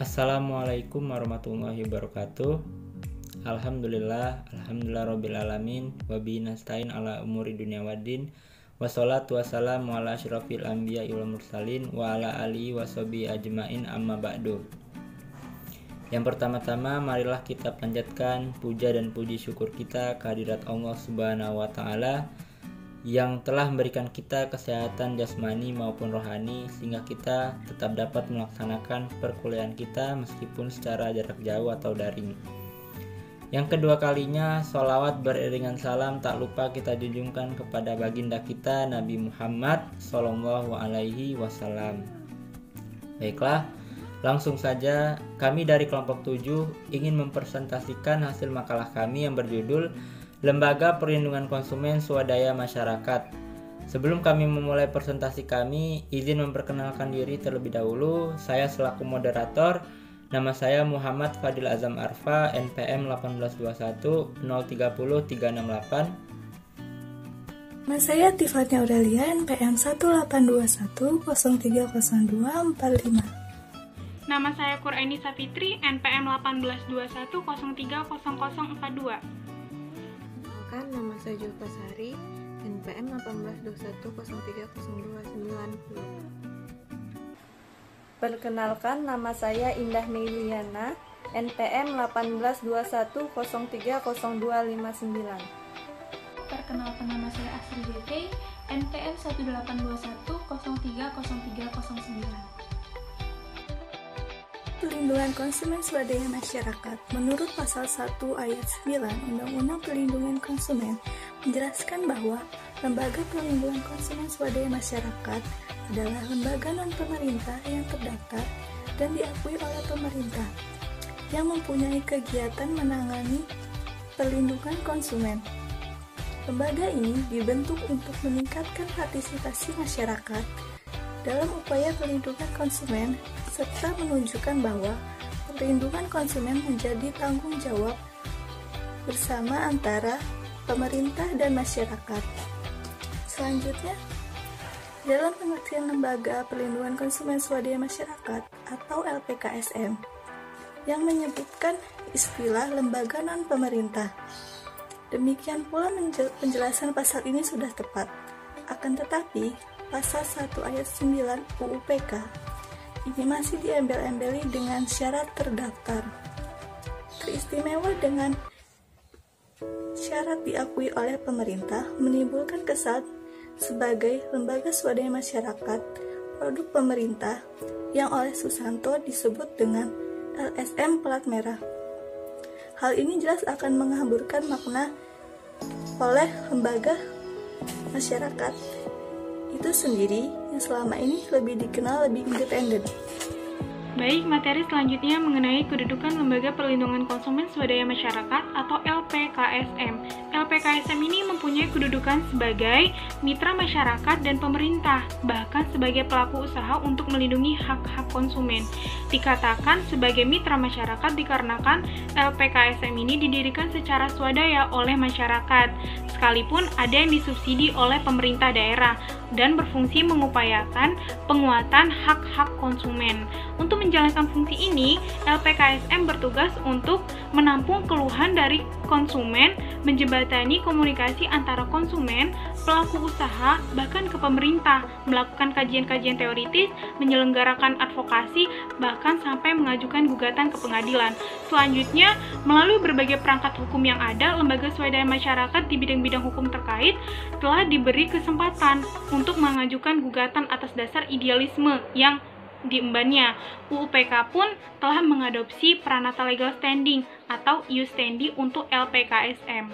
Assalamualaikum warahmatullahi wabarakatuh. Alhamdulillah rabbil alamin wa bihi nasta'in ala umuri dunya waddin. Wassalatu wassalamu ala asyrofil anbiya wal mursalin wa ala alihi washabihi ajmain amma ba'du. Yang pertama-tama marilah kita panjatkan puja dan puji syukur kita kehadirat Allah Subhanahu wa taala yang telah memberikan kita kesehatan jasmani maupun rohani sehingga kita tetap dapat melaksanakan perkuliahan kita meskipun secara jarak jauh atau daring. Yang kedua kalinya, sholawat beriringan salam tak lupa kita junjungkan kepada baginda kita Nabi Muhammad Sallallahu Alaihi Wasallam. Baiklah, langsung saja kami dari kelompok 7 ingin mempresentasikan hasil makalah kami yang berjudul Lembaga Perlindungan Konsumen Swadaya Masyarakat. Sebelum kami memulai presentasi kami, izin memperkenalkan diri terlebih dahulu. Saya selaku moderator, nama saya Muhammad Fadil Azam Arfa, NPM 1821 030 368. Nama saya Tifatnya Aurelia, NPM 1821 0302 45. Nama saya Quraini Safitri, NPM 1821 030042. Nama saya Julfa Sari, NPM 1821030290. Perkenalkan, nama saya Indah Meiliana, NPM 1821030259. Perkenalkan, nama saya Asri JT, NPM 1821030309. Perlindungan konsumen swadaya masyarakat. Menurut pasal 1 ayat 9 Undang-Undang Perlindungan Konsumen menjelaskan bahwa Lembaga Perlindungan Konsumen Swadaya Masyarakat adalah lembaga non-pemerintah yang terdaftar dan diakui oleh pemerintah yang mempunyai kegiatan menangani perlindungan konsumen. Lembaga ini dibentuk untuk meningkatkan partisipasi masyarakat dalam upaya perlindungan konsumen serta menunjukkan bahwa perlindungan konsumen menjadi tanggung jawab bersama antara pemerintah dan masyarakat. Selanjutnya, dalam pengertian Lembaga Perlindungan Konsumen Swadaya Masyarakat atau LPKSM yang menyebutkan istilah lembaga non-pemerintah. Demikian pula penjelasan pasal ini sudah tepat. Akan tetapi, pasal 1 ayat 9 UU PK ini masih diembel-embeli dengan syarat terdaftar. Teristimewa dengan syarat diakui oleh pemerintah menimbulkan kesan sebagai lembaga swadaya masyarakat produk pemerintah yang oleh Susanto disebut dengan LSM plat merah. Hal ini jelas akan menghamburkan makna oleh lembaga masyarakat itu sendiri yang selama ini lebih dikenal lebih independen. Baik, materi selanjutnya mengenai kedudukan Lembaga Perlindungan Konsumen Swadaya Masyarakat atau LPKSM. LPKSM ini mempunyai kedudukan sebagai mitra masyarakat dan pemerintah, bahkan sebagai pelaku usaha untuk melindungi hak-hak konsumen. Dikatakan sebagai mitra masyarakat dikarenakan LPKSM ini didirikan secara swadaya oleh masyarakat, sekalipun ada yang disubsidi oleh pemerintah daerah dan berfungsi mengupayakan penguatan hak-hak konsumen. Untuk menjalankan fungsi ini, LPKSM bertugas untuk menampung keluhan dari konsumen, menjembatani komunikasi antara konsumen, pelaku usaha, bahkan ke pemerintah, melakukan kajian-kajian teoritis, menyelenggarakan advokasi, bahkan sampai mengajukan gugatan ke pengadilan. Selanjutnya, melalui berbagai perangkat hukum yang ada, lembaga swadaya masyarakat di bidang-bidang hukum terkait telah diberi kesempatan untuk mengajukan gugatan atas dasar idealisme yang diembannya. UU PK pun telah mengadopsi Pranata Legal Standing atau ius standi untuk LPKSM.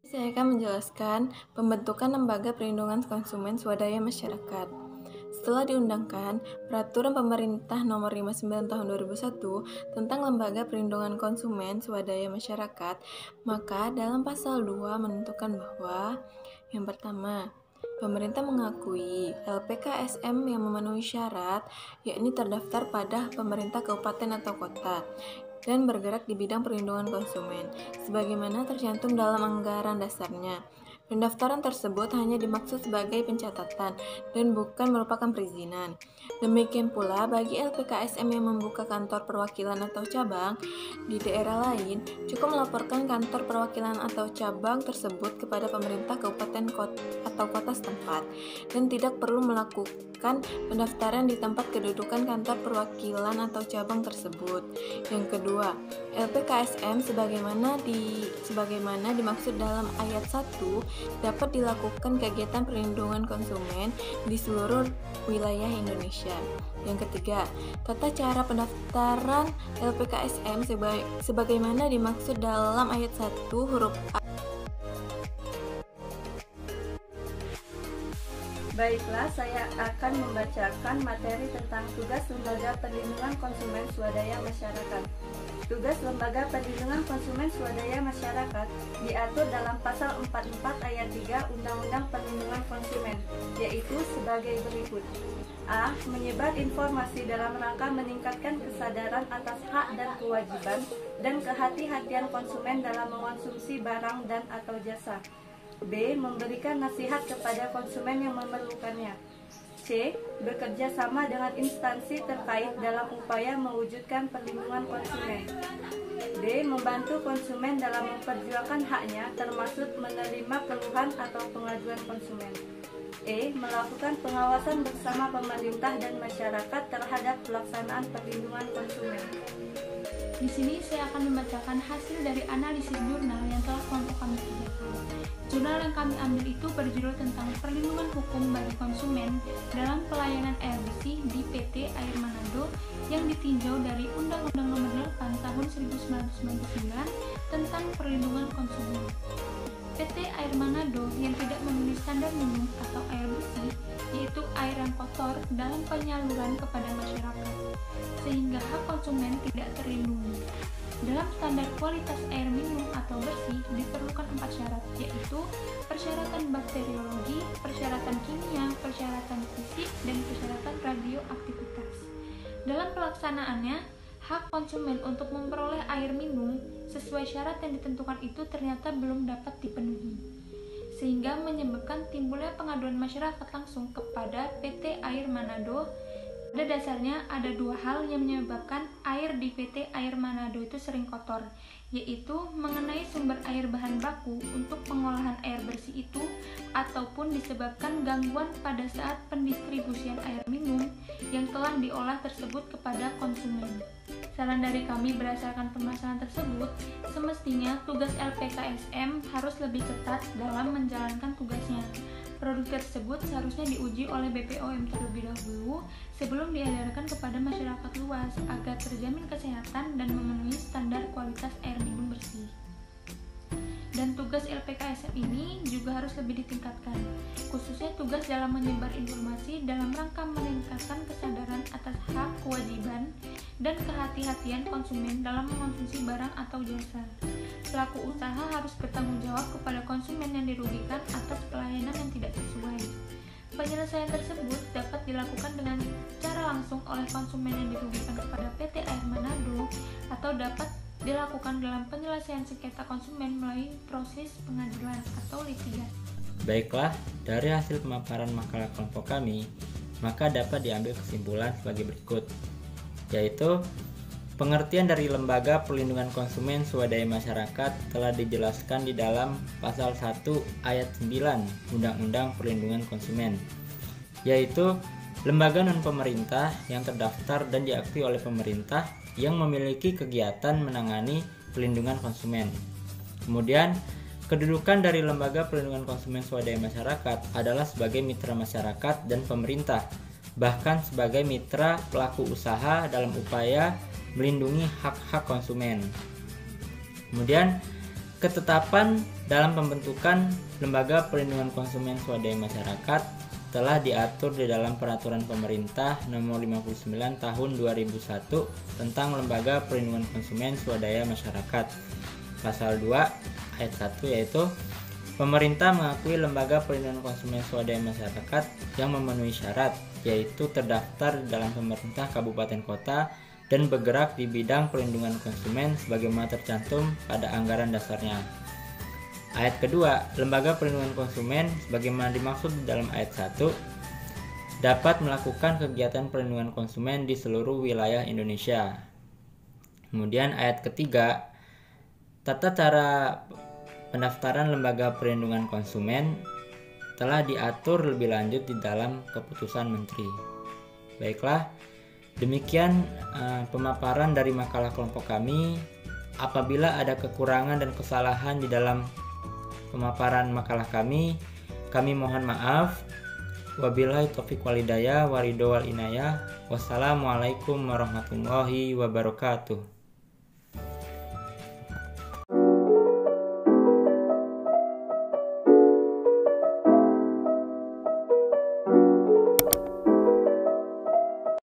Saya akan menjelaskan pembentukan Lembaga Perlindungan Konsumen Swadaya Masyarakat. Setelah diundangkan Peraturan Pemerintah Nomor 59 Tahun 2001 tentang Lembaga Perlindungan Konsumen Swadaya Masyarakat, maka dalam pasal 2 menentukan bahwa yang pertama, pemerintah mengakui LPKSM yang memenuhi syarat, yakni terdaftar pada pemerintah kabupaten atau kota, dan bergerak di bidang perlindungan konsumen, sebagaimana tercantum dalam anggaran dasarnya. Pendaftaran tersebut hanya dimaksud sebagai pencatatan dan bukan merupakan perizinan. Demikian pula bagi LPKSM yang membuka kantor perwakilan atau cabang di daerah lain, cukup melaporkan kantor perwakilan atau cabang tersebut kepada pemerintah kabupaten atau kota setempat dan tidak perlu melakukan pendaftaran di tempat kedudukan kantor perwakilan atau cabang tersebut. Yang kedua, LPKSM sebagaimana dimaksud dalam ayat 1 dapat dilakukan kegiatan perlindungan konsumen di seluruh wilayah Indonesia. Yang ketiga, tata cara pendaftaran LPKSM sebagaimana dimaksud dalam ayat 1 huruf A. Baiklah, saya akan membacakan materi tentang tugas Lembaga Perlindungan Konsumen Swadaya Masyarakat. Tugas Lembaga Perlindungan Konsumen Swadaya Masyarakat diatur dalam Pasal 44 Ayat 3 Undang-Undang Perlindungan Konsumen, yaitu sebagai berikut. A. Menyebar informasi dalam rangka meningkatkan kesadaran atas hak dan kewajiban dan kehati-hatian konsumen dalam mengonsumsi barang dan atau jasa. B. Memberikan nasihat kepada konsumen yang memerlukannya. C. Bekerja sama dengan instansi terkait dalam upaya mewujudkan perlindungan konsumen. D. Membantu konsumen dalam memperjuangkan haknya, termasuk menerima keluhan atau pengaduan konsumen. E. Melakukan pengawasan bersama pemerintah dan masyarakat terhadap pelaksanaan perlindungan konsumen. Di sini saya akan membacakan hasil dari analisis jurnal yang telah kelompok kami kerjakan. Jurnal yang kami ambil itu berjudul tentang perlindungan hukum bagi konsumen dalam pelayanan air bersih di PT Air Manado yang ditinjau dari Undang-Undang Nomor 8 Tahun 1999 tentang perlindungan konsumen. PT Air Manado yang tidak memenuhi standar minum atau air bersih, yaitu air yang kotor dalam penyaluran kepada masyarakat, sehingga hak konsumen tidak terlindungi. Dalam standar kualitas air minum atau bersih diperlukan 4 syarat, yaitu persyaratan bakteriologi, persyaratan kimia, persyaratan fisik, dan persyaratan radioaktivitas. Dalam pelaksanaannya, hak konsumen untuk memperoleh air minum sesuai syarat yang ditentukan itu ternyata belum dapat dipenuhi, sehingga menyebabkan timbulnya pengaduan masyarakat langsung kepada PT Air Manado. Pada dasarnya ada 2 hal yang menyebabkan air di PT Air Manado itu sering kotor, yaitu mengenai sumber air bahan baku untuk pengolahan air bersih itu, ataupun disebabkan gangguan pada saat pendistribusian air minum yang telah diolah tersebut kepada konsumen. Saran dari kami berdasarkan permasalahan tersebut, semestinya tugas LPKSM harus lebih ketat dalam menjalankan tugasnya. Produk tersebut seharusnya diuji oleh BPOM terlebih dahulu sebelum diedarkan kepada masyarakat luas agar terjamin kesehatan dan memenuhi standar kualitas air minum bersih. Dan tugas LPKSM ini juga harus lebih ditingkatkan, khususnya tugas dalam menyebar informasi dalam rangka meningkatkan kesadaran atas hak, kewajiban, dan kehati-hatian konsumen dalam mengonsumsi barang atau jasa. Pelaku usaha harus bertanggung jawab kepada konsumen yang dirugikan atas pelayanan yang tidak sesuai. Penyelesaian tersebut dapat dilakukan dengan cara langsung oleh konsumen yang dirugikan kepada PT Air Manado atau dapat dilakukan dalam penyelesaian sengketa konsumen melalui proses pengadilan atau litigasi. Baiklah, dari hasil pemaparan makalah kelompok kami, maka dapat diambil kesimpulan sebagai berikut, yaitu pengertian dari Lembaga Perlindungan Konsumen Swadaya Masyarakat telah dijelaskan di dalam Pasal 1 Ayat 9 Undang-Undang Perlindungan Konsumen, yaitu lembaga non-pemerintah yang terdaftar dan diakui oleh pemerintah yang memiliki kegiatan menangani pelindungan konsumen. Kemudian, kedudukan dari Lembaga Perlindungan Konsumen Swadaya Masyarakat adalah sebagai mitra masyarakat dan pemerintah, bahkan sebagai mitra pelaku usaha dalam upaya melindungi hak-hak konsumen. Kemudian, ketetapan dalam pembentukan Lembaga Perlindungan Konsumen Swadaya Masyarakat telah diatur di dalam Peraturan Pemerintah Nomor 59 Tahun 2001 tentang Lembaga Perlindungan Konsumen Swadaya Masyarakat. Pasal 2 ayat 1 yaitu pemerintah mengakui Lembaga Perlindungan Konsumen Swadaya Masyarakat yang memenuhi syarat, yaitu terdaftar di dalam pemerintah kabupaten kota dan bergerak di bidang perlindungan konsumen sebagaimana tercantum pada anggaran dasarnya. Ayat kedua, lembaga perlindungan konsumen sebagaimana dimaksud di dalam ayat 1 dapat melakukan kegiatan perlindungan konsumen di seluruh wilayah Indonesia. Kemudian ayat ketiga, tata cara pendaftaran lembaga perlindungan konsumen telah diatur lebih lanjut di dalam keputusan Menteri. Baiklah, demikian pemaparan dari makalah kelompok kami. Apabila ada kekurangan dan kesalahan di dalam pemaparan makalah kami mohon maaf. Wabillahi taufiq wal hidayah, waridho wal inayah. Wassalamualaikum warahmatullahi wabarakatuh.